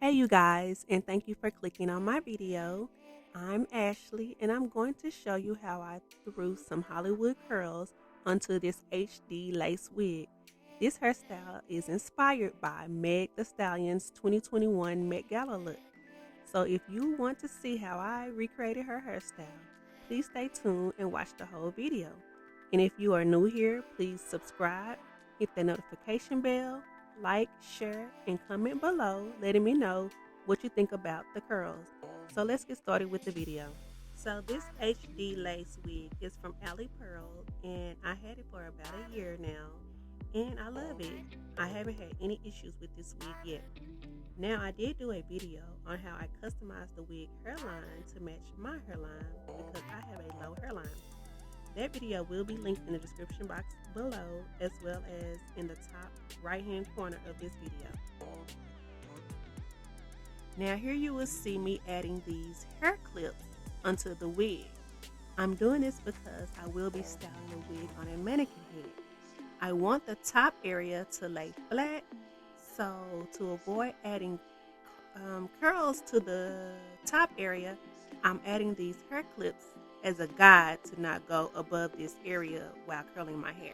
Hey you guys, and thank you for clicking on my video. I'm Ashley and I'm going to show you how I threw some Hollywood curls onto this HD lace wig. This hairstyle is inspired by Meg Thee Stallion's 2021 Met Gala look. So if you want to see how I recreated her hairstyle, please stay tuned and watch the whole video. And if you are new here, please subscribe, hit the notification bell, like, share, and comment below letting me know what you think about the curls. So let's get started with the video. So this HD lace wig is from Ali Pearl and I had it for about a year now and I love it. I haven't had any issues with this wig yet. Now I did do a video on how I customized the wig hairline to match my hairline because I have a low hairline. That video will be linked in the description box below as well as in the top right hand corner of this video. Now here you will see me adding these hair clips onto the wig. I'm doing this because I will be styling the wig on a mannequin head. I want the top area to lay flat, so to avoid adding curls to the top area, I'm adding these hair clips as a guide to not go above this area while curling my hair.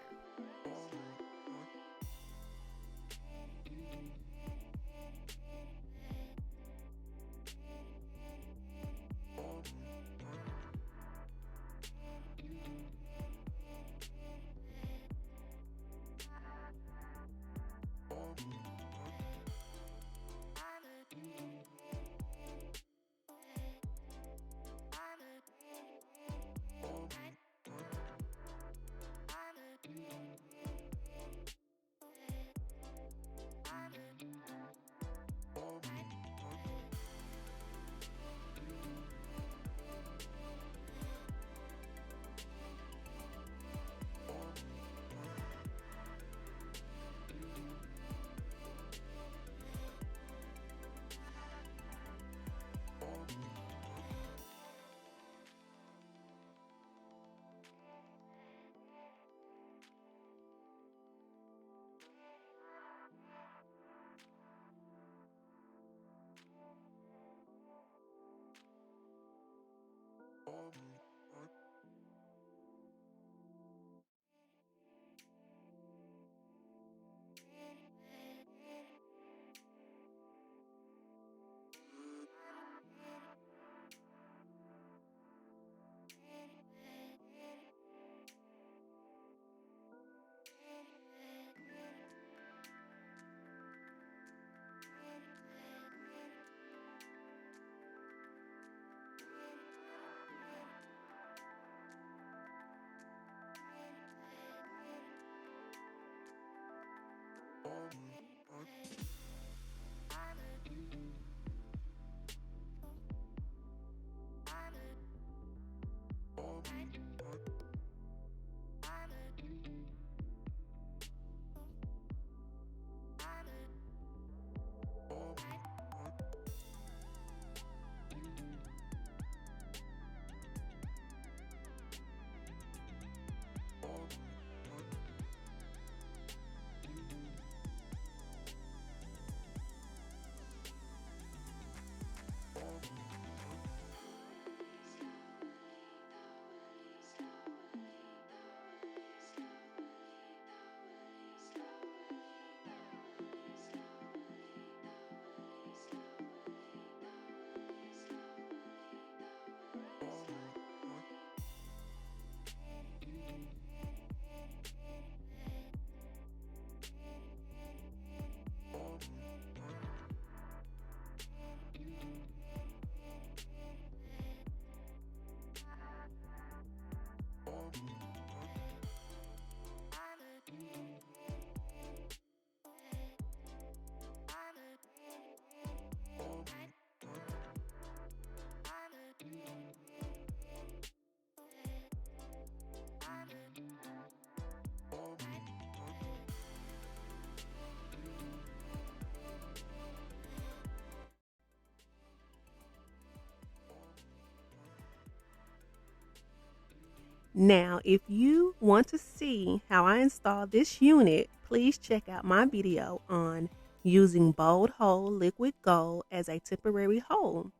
Now, if you want to see how I install this unit, please check out my video on using Bold Hold Liquid Gold as a temporary hold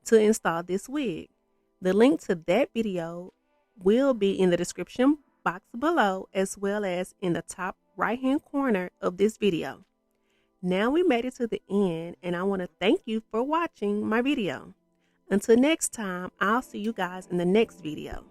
to install this wig. The link to that video will be in the description box below, as well as in the top right hand corner of this video. Now we made it to the end, and I want to thank you for watching my video. Until next time, I'll see you guys in the next video.